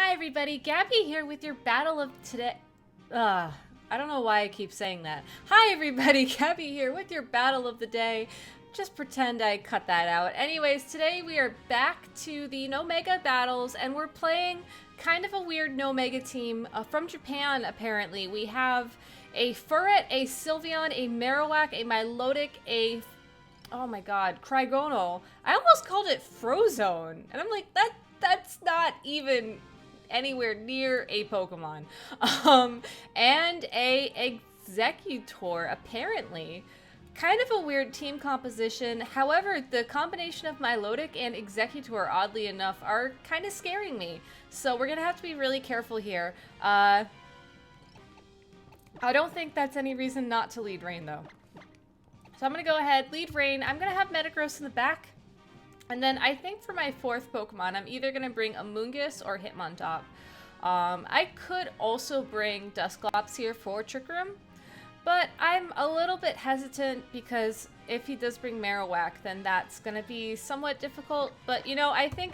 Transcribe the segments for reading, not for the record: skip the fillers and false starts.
Hi everybody, Gabby here with your battle of today. I don't know why I keep saying that. Hi everybody, Gabby here with your battle of the day. Just pretend I cut that out. Anyways, today we are back to the No Mega battles and we're playing kind of a weird No Mega team from Japan apparently. We have a Furret, a Sylveon, a Marowak, a Milotic, a... oh my god, Cryogonal. I almost called it Frozone. And I'm like, that's not even anywhere near a Pokemon. And a Exeggutor, apparently. Kind of a weird team composition. However, the combination of Milotic and Exeggutor, oddly enough, are kind of scaring me. So we're gonna have to be really careful here. I don't think that's any reason not to lead Rain, though. So I'm gonna go ahead, lead Rain. I'm gonna have Metagross in the back. And then I think for my fourth Pokemon, I'm either going to bring Amoonguss or Hitmontop. I could also bring Dusclops here for Trick Room, but I'm a little bit hesitant because if he does bring Marowak, then that's going to be somewhat difficult. But, you know, I think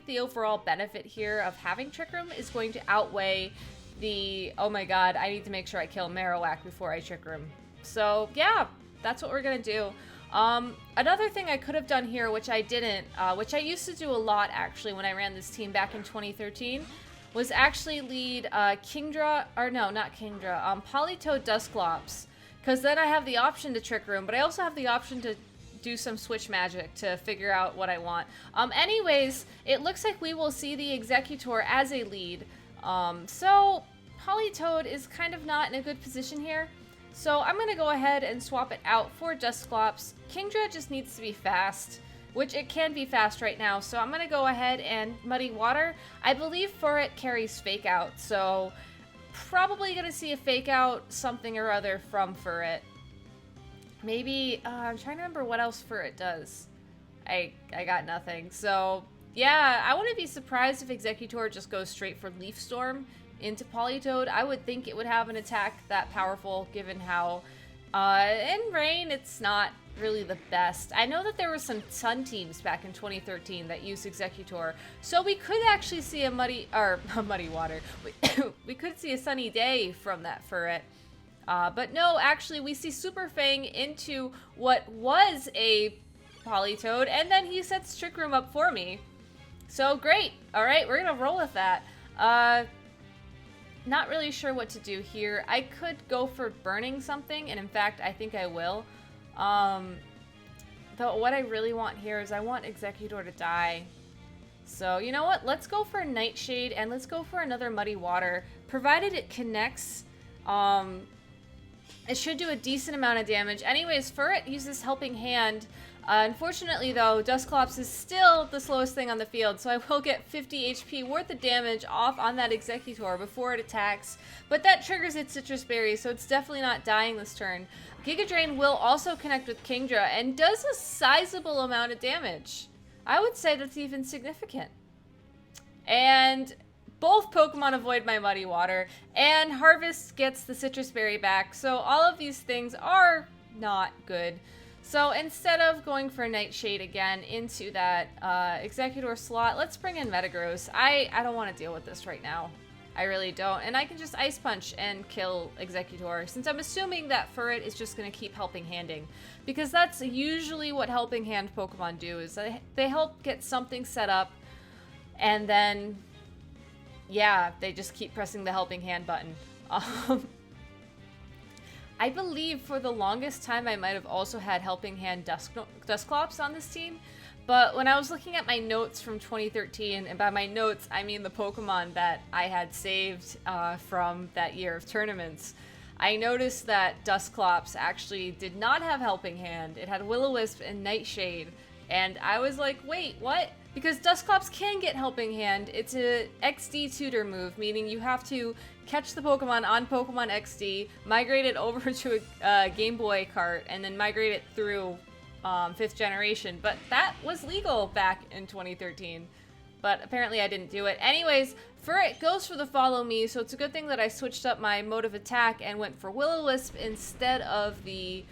the overall benefit here of having Trick Room is going to outweigh the, oh my god, I need to make sure I kill Marowak before I Trick Room. So, yeah, that's what we're going to do. Another thing I could have done here, which I didn't, which I used to do a lot actually when I ran this team back in 2013, was actually lead Kingdra, or no, not Kingdra, Politoed Dusclops, because then I have the option to Trick Room, but I also have the option to do some switch magic to figure out what I want. Anyways, it looks like we will see the Exeggutor as a lead, so Politoed is kind of not in a good position here. So I'm going to go ahead and swap it out for Dusclops. Kingdra just needs to be fast, which it can be fast right now. So I'm going to go ahead and Muddy Water. I believe Furret carries Fake Out, so probably going to see a Fake Out something or other from Furret. Maybe, I'm trying to remember what else Furret does. I got nothing. So yeah, I wouldn't be surprised if Exeggutor just goes straight for Leaf Storm into Politoed. I would think it would have an attack that powerful given how in Rain it's not really the best. I know that there were some Sun teams back in 2013 that used Exeggutor, so we could actually see a Muddy Water. We could see a Sunny Day from that Furret. But no, actually we see Super Fang into what was a Politoed, and then he sets Trick Room up for me. So great. Alright, we're gonna roll with that. Not really sure what to do here. I could go for burning something, and in fact, I think I will. Though what I really want here is I want Exeggutor to die. So, you know what? Let's go for Nightshade, and let's go for another Muddy Water. Provided it connects, it should do a decent amount of damage. Anyways, Furret uses Helping Hand. Unfortunately, though, Dusclops is still the slowest thing on the field, so I will get 50 HP worth of damage off on that Exeggutor before it attacks. But that triggers its Citrus Berry, so it's definitely not dying this turn. Giga Drain will also connect with Kingdra and does a sizable amount of damage. I would say that's even significant. And both Pokemon avoid my Muddy Water, and Harvest gets the Citrus Berry back, so all of these things are not good. So instead of going for Nightshade again into that Exeggutor slot, let's bring in Metagross. I don't want to deal with this right now. I really don't. And I can just Ice Punch and kill Exeggutor, since I'm assuming that Furret is just going to keep Helping Handing. Because that's usually what Helping Hand Pokemon do, is they help get something set up, and then, yeah, they just keep pressing the Helping Hand button. I believe for the longest time I might have also had Helping Hand Dusclops on this team, but when I was looking at my notes from 2013, and by my notes I mean the Pokemon that I had saved from that year of tournaments, I noticed that Dusclops actually did not have Helping Hand. It had Will-O-Wisp and Nightshade, and I was like, wait, what? Because Dusclops can get Helping Hand. It's a XD tutor move, meaning you have to catch the Pokemon on Pokemon XD, migrate it over to a Game Boy cart, and then migrate it through 5th generation. But that was legal back in 2013. But apparently I didn't do it. Anyways, Furret goes for the Follow Me, so it's a good thing that I switched up my mode of attack and went for Will-O-Wisp instead of the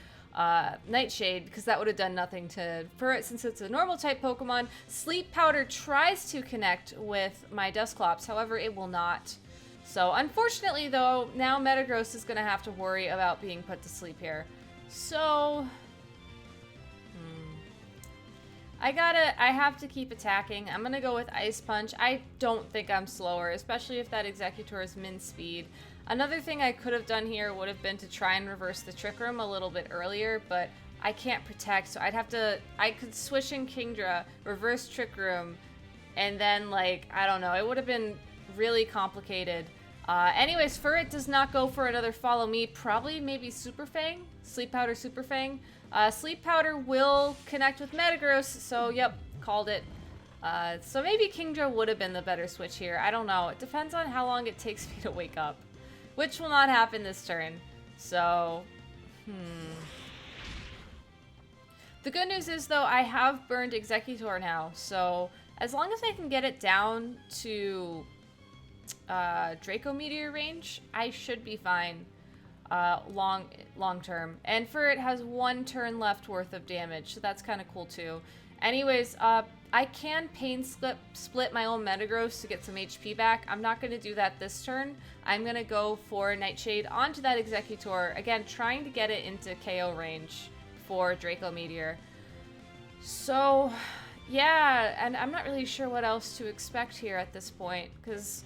Nightshade, because that would have done nothing for it since it's a normal type Pokemon. Sleep Powder tries to connect with my Dusclops, however, it will not. So unfortunately, though, now Metagross is going to have to worry about being put to sleep here. So I have to keep attacking. I'm gonna go with Ice Punch. I don't think I'm slower, especially if that Exeggutor is min speed. Another thing I could have done here would have been to try and reverse the Trick Room a little bit earlier, but I can't protect, so I could switch in Kingdra, reverse Trick Room, and then, like, I don't know, it would have been really complicated. Anyways, Furret does not go for another Follow Me, probably maybe Super Fang, Sleep Powder, Super Fang. Sleep Powder will connect with Metagross, so yep, called it. So maybe Kingdra would have been the better switch here. I don't know. It depends on how long it takes me to wake up, which will not happen this turn. So, The good news is, though, I have burned Exeggutor now, so as long as I can get it down to Draco Meteor range, I should be fine. Long term. And Furret has 1 turn left worth of damage, so that's kind of cool too. Anyways, I can Pain Split my own Metagross to get some HP back. I'm not going to do that this turn. I'm going to go for Nightshade onto that Exeggutor, again trying to get it into KO range for Draco Meteor. So yeah, and I'm not really sure what else to expect here at this point, because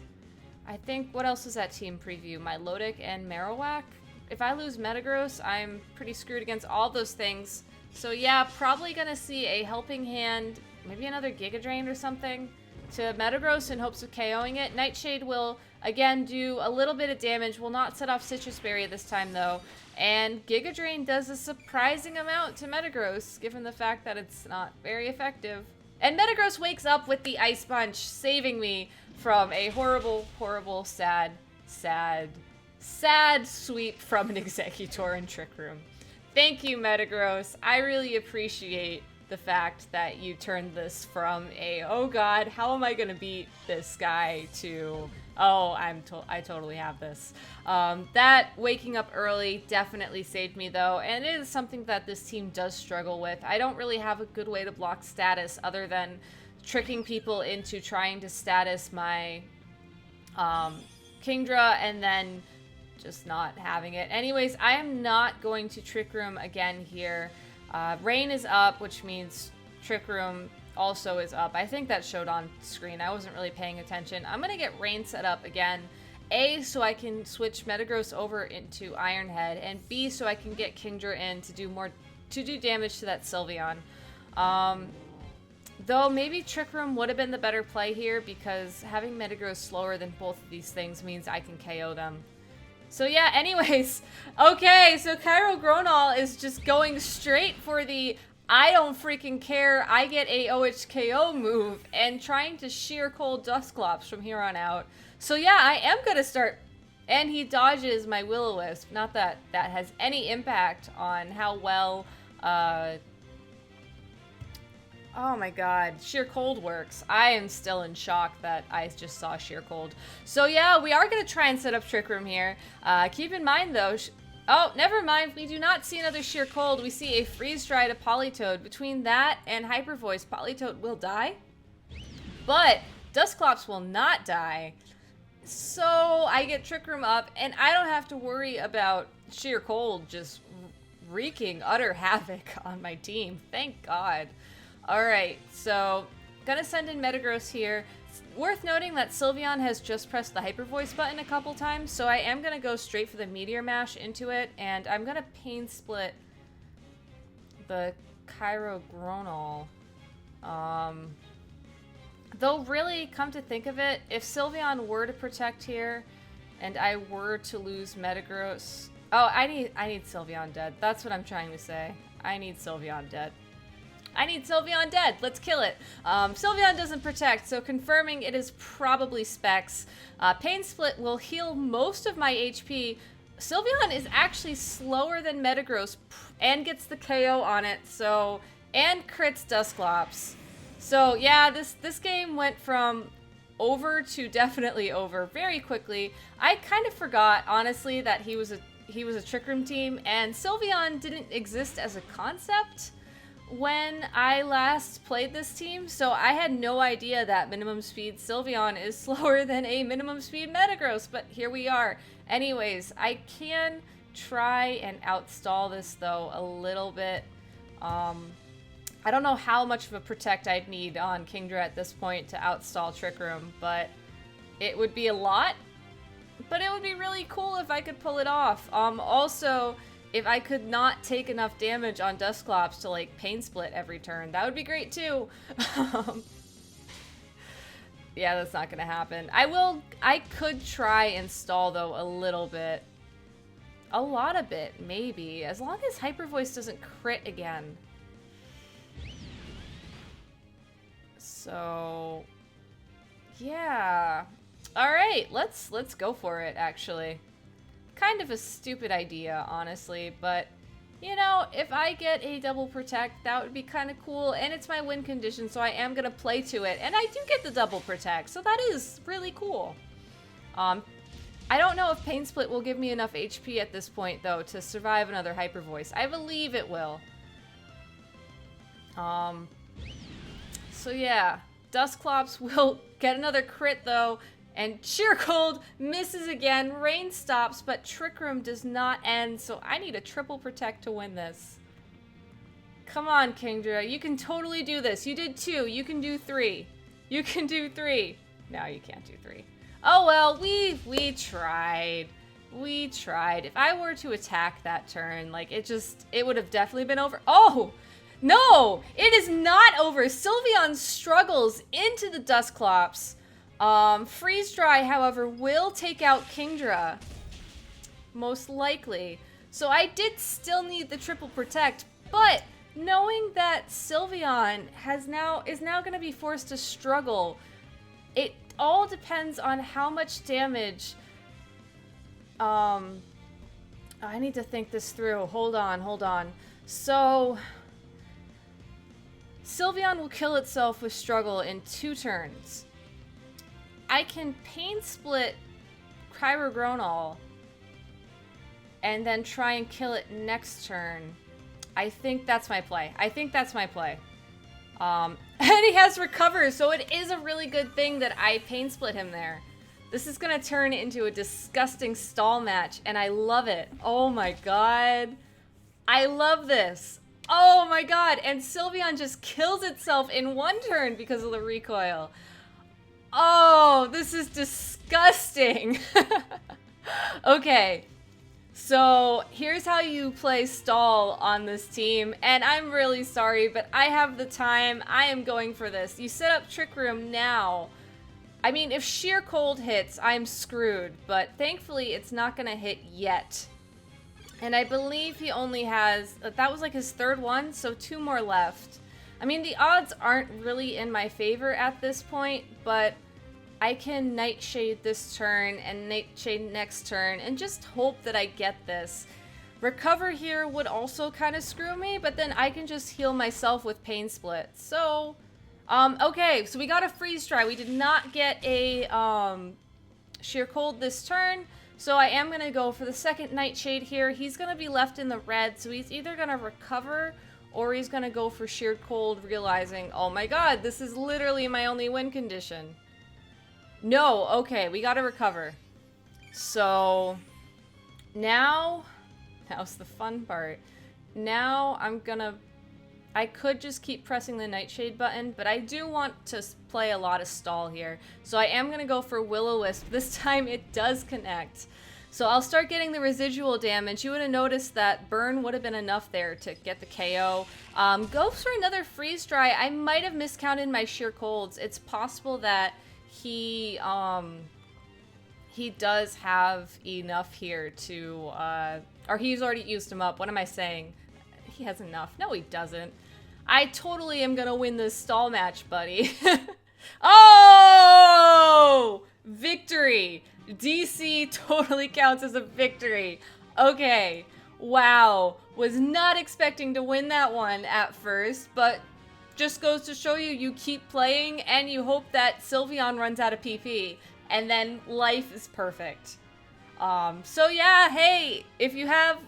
I think, what else is that team preview? My Milotic and Marowak? If I lose Metagross, I'm pretty screwed against all those things. So yeah, probably gonna see a Helping Hand, maybe another Giga Drain or something, to Metagross in hopes of KOing it. Nightshade will, again, do a little bit of damage, will not set off Citrus Berry this time though. And Giga Drain does a surprising amount to Metagross, given the fact that it's not very effective. And Metagross wakes up with the Ice Punch, saving me from a horrible, horrible, sad sweep from an Exeggutor in Trick Room. Thank you, Metagross. I really appreciate the fact that you turned this from a, oh god, how am I gonna beat this guy, to, oh, I totally have this. That waking up early definitely saved me though, and it is something that this team does struggle with. I don't really have a good way to block status other than tricking people into trying to status my Kingdra and then just not having it. Anyways, I am not going to Trick Room again here. Rain is up, which means Trick Room also is up. I think that showed on screen. I wasn't really paying attention. I'm going to get Rain set up again. A, so I can switch Metagross over into Iron Head, and B, so I can get Kingdra in to do damage to that Sylveon. Though maybe Trick Room would have been the better play here, because having Metagross slower than both of these things means I can KO them. So yeah, anyways, okay, so Cairo Gronall is just going straight for the I don't freaking care, I get a OHKO move, and trying to sheer cold Dusclops from here on out. So yeah, I am gonna start, and he dodges my Will-O-Wisp. Not that that has any impact on how well, oh my god, Sheer Cold works. I am still in shock that I just saw Sheer Cold. So yeah, we are going to try and set up Trick Room here. Keep in mind though, oh, never mind, we do not see another Sheer Cold. We see a Freeze Dry to Politoed. Between that and Hyper Voice, Politoed will die, but Dusclops will not die. So I get Trick Room up, and I don't have to worry about Sheer Cold just wreaking utter havoc on my team. Thank God. Alright, so gonna send in Metagross here. It's worth noting that Sylveon has just pressed the Hyper Voice button a couple times, so I am gonna go straight for the Meteor Mash into it, and I'm gonna Pain Split the Cairo Gronall. Though really, come to think of it, if Sylveon were to protect here, and I were to lose Metagross... Oh, I need Sylveon dead. That's what I'm trying to say. I need Sylveon dead. I need Sylveon dead. Let's kill it. Sylveon doesn't protect, so confirming it is probably Specs. Pain Split will heal most of my HP. Sylveon is actually slower than Metagross and gets the KO on it, so, and crits Dusclops. So yeah, this game went from over to definitely over very quickly. I kind of forgot, honestly, that he was he was a Trick Room team, and Sylveon didn't exist as a concept when I last played this team, so I had no idea that minimum speed Sylveon is slower than a minimum speed Metagross, but here we are. Anyways, I can try and outstall this though a little bit. I don't know how much of a Protect I'd need on Kingdra at this point to outstall Trick Room, but it would be a lot. But it would be really cool if I could pull it off. Also, if I could not take enough damage on Dusclops to like Pain Split every turn, that would be great too. Yeah, that's not gonna happen. I could try and stall though a little bit. A lot of it, maybe. As long as Hyper Voice doesn't crit again. So, yeah. Alright, let's go for it, actually. Kind of a stupid idea, honestly, but, you know, if I get a double protect, that would be kind of cool, and it's my win condition, so I am going to play to it, and I do get the double protect, so that is really cool. I don't know if Pain Split will give me enough HP at this point, though, to survive another Hyper Voice. I believe it will. So yeah, Dusclops will get another crit though, and Sheer Cold misses again, Rain stops, but Trick Room does not end, so I need a triple protect to win this. Come on, Kingdra, you can totally do this. You did 2, you can do 3. You can do 3. No, you can't do 3. Oh well, we tried. We tried. If I were to attack that turn, like it would have definitely been over. Oh! No, it is not over. Sylveon struggles into the Dusclops. Freeze Dry, however, will take out Kingdra. Most likely. So I did still need the triple protect, but knowing that Sylveon is now going to be forced to struggle, it all depends on how much damage. I need to think this through. Hold on. So Sylveon will kill itself with struggle in 2 turns. I can Pain Split Cryogonal and then try and kill it next turn. I think that's my play. And he has Recover, so it is a really good thing that I Pain Split him there. This is gonna turn into a disgusting stall match, and I love it. Oh my god. I love this. Oh my god, and Sylveon just kills itself in 1 turn because of the recoil. Oh, this is disgusting. Okay, so here's how you play stall on this team, and I'm really sorry, but I have the time. I am going for this. You set up Trick Room now. I mean, if Sheer Cold hits, I'm screwed, but thankfully it's not gonna hit yet. And I believe he only has, that was like his 3rd one, so 2 more left. I mean, the odds aren't really in my favor at this point, but I can Nightshade this turn and Nightshade next turn and just hope that I get this. Recover here would also kind of screw me, but then I can just heal myself with Pain Split. So, okay, so we got a Freeze Dry. We did not get a Sheer Cold this turn. So I am going to go for the 2nd Nightshade here. He's going to be left in the red, so he's either going to recover or he's going to go for Sheer Cold, realizing, oh my god, this is literally my only win condition. No, okay, we got to recover. So now's the fun part. Now I could just keep pressing the Nightshade button, but I do want to play a lot of stall here. So I am going to go for Will-O-Wisp. This time it does connect. So I'll start getting the residual damage. You would have noticed that Burn would have been enough there to get the KO. Go for another Freeze Dry. I might have miscounted my Sheer Colds. It's possible that he does have enough here to, or he's already used them up. What am I saying? He has enough. No, he doesn't. I totally am gonna win this stall match, buddy. Oh! Victory! DC totally counts as a victory. Okay. Wow. Was not expecting to win that one at first, but just goes to show you keep playing and you hope that Sylveon runs out of PP, and then life is perfect. So yeah, hey, if you have,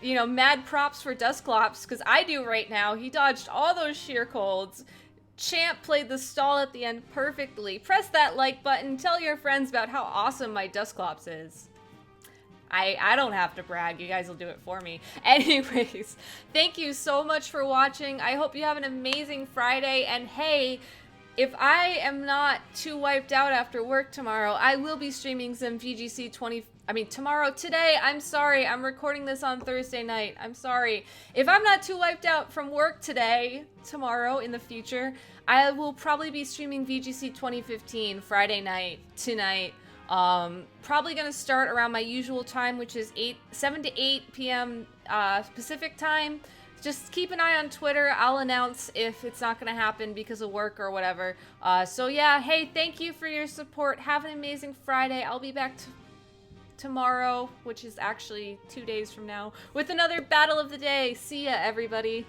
you know, mad props for Dusclops, because I do right now, he dodged all those sheer colds. Champ played the stall at the end perfectly. Press that like button, tell your friends about how awesome my Dusclops is. I don't have to brag, you guys will do it for me. Anyways, thank you so much for watching. I hope you have an amazing Friday, and hey, if I am not too wiped out after work tomorrow, I will be streaming some VGC today. I'm sorry, I'm recording this on Thursday night. I'm sorry. If I'm not too wiped out from work tomorrow, in the future, I will probably be streaming VGC 2015 Friday night, tonight. Probably gonna start around my usual time, which is 7 to 8 p.m. Pacific time. Just keep an eye on Twitter. I'll announce if it's not gonna happen because of work or whatever. So yeah, hey, thank you for your support. Have an amazing Friday. I'll be back tomorrow, which is actually 2 days from now, with another Battle of the Day. See ya, everybody.